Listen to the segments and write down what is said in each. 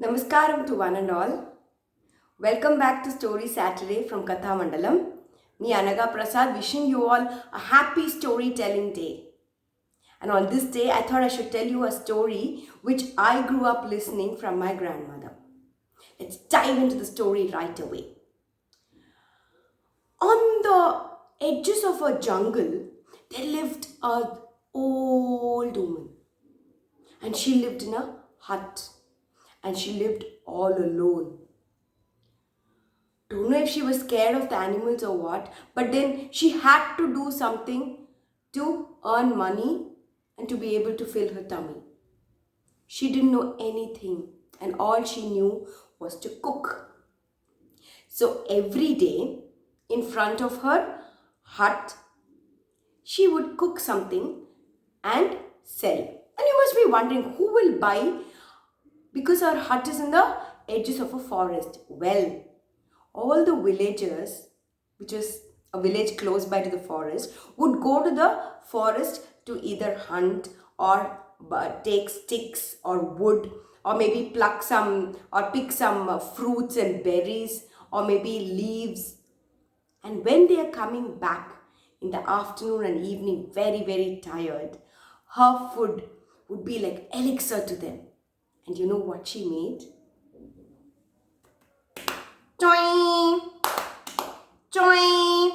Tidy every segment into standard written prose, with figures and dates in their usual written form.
Namaskaram to one and all. Welcome back to Story Saturday from Katha Mandalam. Me Anaga Prasad wishing you all a happy storytelling day. And on this day, I thought I should tell you a story which I grew up listening from my grandmother. Let's dive into the story right away. On the edges of a jungle, there lived a old woman. And she lived in a hut. And she lived all alone. Don't know if she was scared of the animals or what, but then she had to do something to earn money and to be able to fill her tummy. She didn't know anything, and all she knew was to cook. So every day in front of her hut, she would cook something and sell. And you must be wondering who will buy, because her hut is in the edges of a forest. Well, all the villagers, which is a village close by to the forest, would go to the forest to either hunt or take sticks or wood, or maybe pluck some or pick some fruits and berries, or maybe leaves. And when they are coming back in the afternoon and evening, very, very tired, her food would be like elixir to them. And you know what she made? Choing! Choing!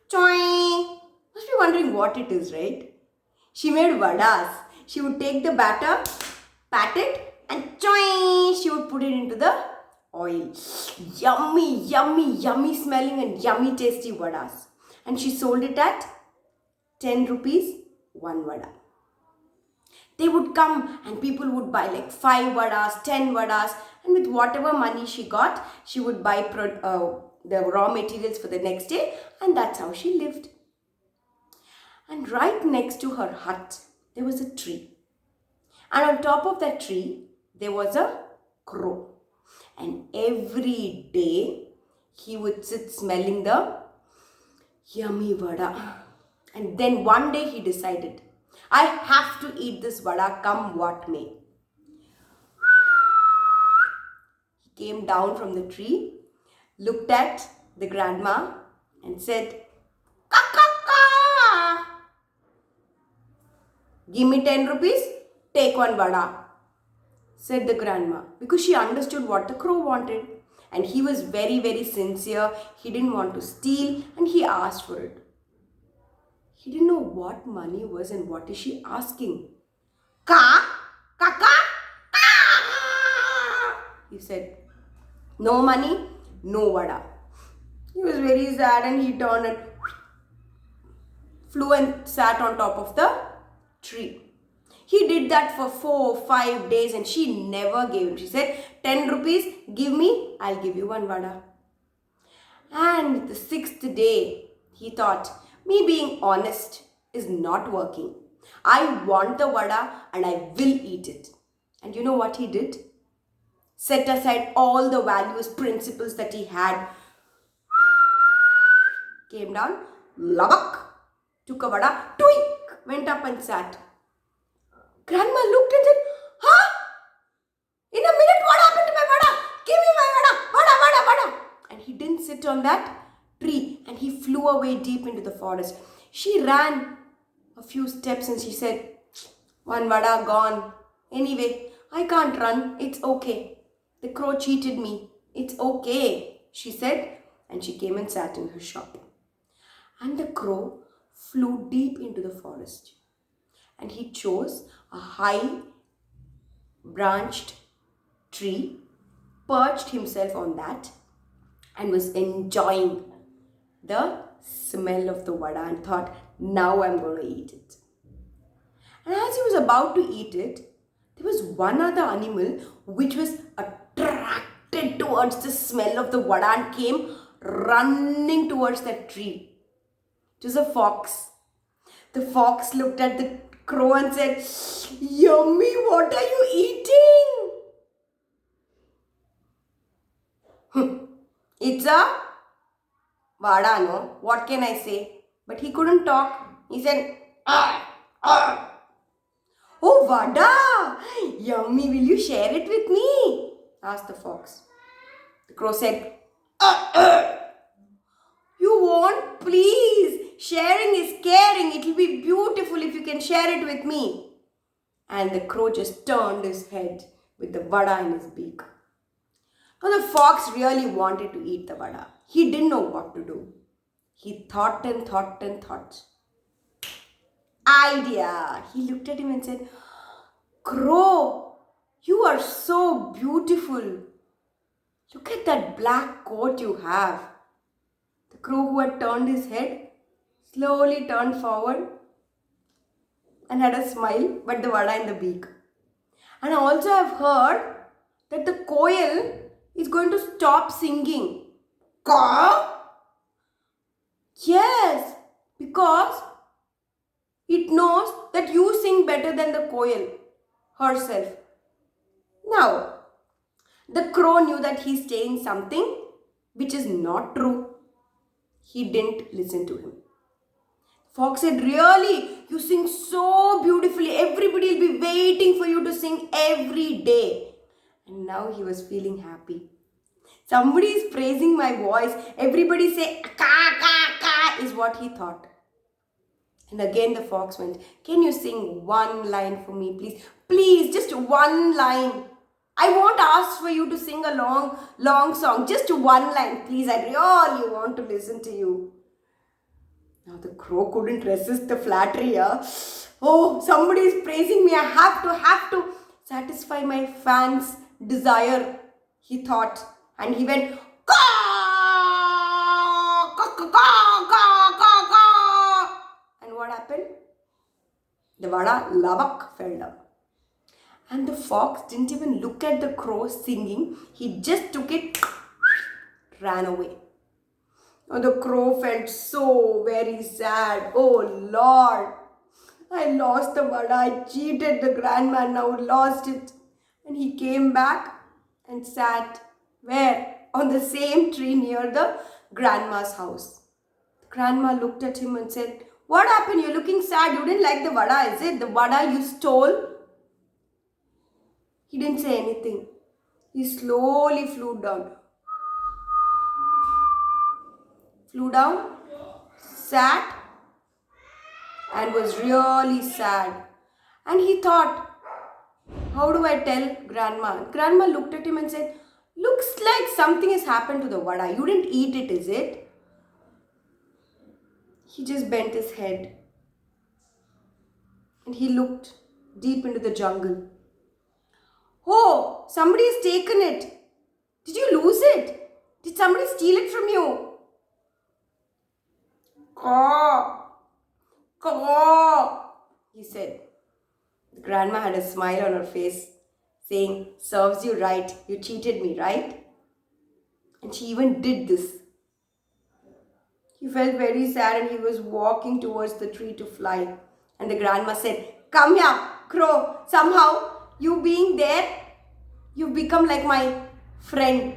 Choing! Must be wondering what it is, right? She made vadas. She would take the batter, pat it, and choing! She would put it into the oil. Yummy, yummy, yummy smelling and yummy tasty vadas. And she sold it at 10 rupees, one vada. They would come and people would buy like 5 vadas, 10 vadas, and with whatever money she got, she would buy the raw materials for the next day, and that's how she lived. And right next to her hut, there was a tree. And on top of that tree, there was a crow. And every day, he would sit smelling the yummy vada. And then one day he decided, I have to eat this vada come what may. He came down from the tree, looked at the grandma and said, "Ka. Give me 10 rupees, take one vada," said the grandma, because she understood what the crow wanted. And he was very, very sincere. He didn't want to steal and he asked for it. He didn't know what money was and what is she asking. Ka? Kaka? Ka? He said, no money, no vada. He was very sad and he turned and flew and sat on top of the tree. He did that for 4 or 5 days and she never gave him. She said, 10 rupees, give me, I'll give you one vada. And the 6th day, he thought, me being honest is not working. I want the vada and I will eat it. And you know what he did? Set aside all the values, principles that he had. Came down, labak, took a vada, twink, went up and sat. Grandma looked and said, huh? In a minute, what happened to my vada? Give me my vada. And he didn't sit on that tree and he flew away deep into the forest. She ran a few steps and she said, one vada gone. Anyway, I can't run. It's okay. The crow cheated me. It's okay, she said, and she came and sat in her shop. And the crow flew deep into the forest. And he chose a high branched tree, perched himself on that, and was enjoying the smell of the vada and thought, now I'm going to eat it. And as he was about to eat it, there was one other animal which was attracted towards the smell of the vada and came running towards that tree. It was a fox. The fox looked at the crow and said, yummy, what are you eating? It's a vada, no? What can I say? But he couldn't talk. He said, oh, vada! Yummy, will you share it with me? Asked the fox. The crow said, You won't, please. Sharing is caring. It will be beautiful if you can share it with me. And the crow just turned his head with the vada in his beak. Now the fox really wanted to eat the vada. He didn't know what to do. He thought and thought and thought. Idea! He looked at him and said, Crow, you are so beautiful. Look at that black coat you have. The crow, who had turned his head, slowly turned forward and had a smile, but the vada in the beak. And I also have heard that the koel is going to stop singing. Caw? Yes, because it knows that you sing better than the koel herself. Now, the crow knew that he's saying something which is not true. He didn't listen to him. Fox said, Really? You sing so beautifully. Everybody will be waiting for you to sing every day. And now he was feeling happy. Somebody is praising my voice. Everybody say, Ka, ka, ka, is what he thought. And again the fox went, Can you sing one line for me, please? Please, just one line. I won't ask for you to sing a long song. Just one line, please. I really want to listen to you. Now the crow couldn't resist the flattery. Oh, somebody is praising me. I have to satisfy my fans' desire, he thought. And he went, Caw! Caw, caw, caw, caw, caw, caw. And what happened? The vada labak fell down. And the fox didn't even look at the crow singing. He just took it, ran away. Now the crow felt so very sad. Oh Lord, I lost the vada. I cheated the grandma, now lost it. And he came back and sat where? On the same tree near the grandma's house. The grandma looked at him and said, What happened? You're looking sad. You didn't like the vada, is it? The vada you stole? He didn't say anything. He slowly flew down. Flew down, sat, and was really sad. And he thought, How do I tell grandma? Grandma looked at him and said, Looks like something has happened to the vada. You didn't eat it, is it? He just bent his head. And he looked deep into the jungle. Oh, somebody has taken it. Did you lose it? Did somebody steal it from you? Caw, caw, he said. The grandma had a smile on her face, saying, Serves you right. You cheated me, right? And she even did this. He felt very sad and he was walking towards the tree to fly. And the grandma said, Come here, crow. Somehow, you being there, you've become like my friend.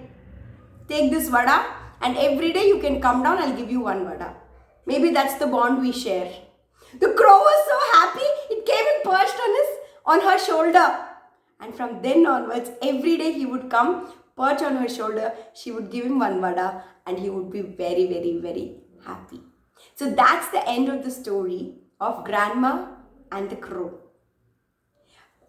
Take this vada and every day you can come down, I'll give you one vada. Maybe that's the bond we share. The crow was so happy, it came and perched on her shoulder. And from then onwards, every day he would come, perch on her shoulder, she would give him one vada and he would be very, very, very happy. So that's the end of the story of Grandma and the Crow.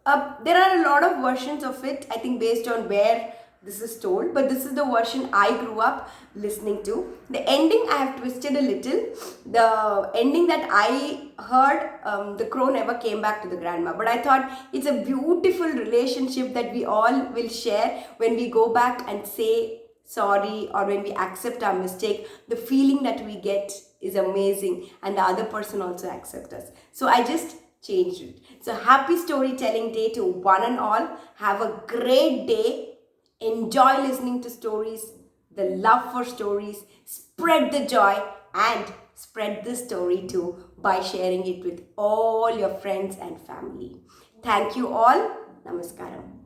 There are a lot of versions of it, I think based on where this is told, but this is the version I grew up listening to. The ending I have twisted a little. The ending that I heard, the crow never came back to the grandma, but I thought it's a beautiful relationship that we all will share when we go back and say sorry or when we accept our mistake. The feeling that we get is amazing and the other person also accepts us. So I just changed it. So happy storytelling day to one and all. Have a great day. Enjoy listening to stories, the love for stories, spread the joy and spread the story too by sharing it with all your friends and family. Thank you all. Namaskaram.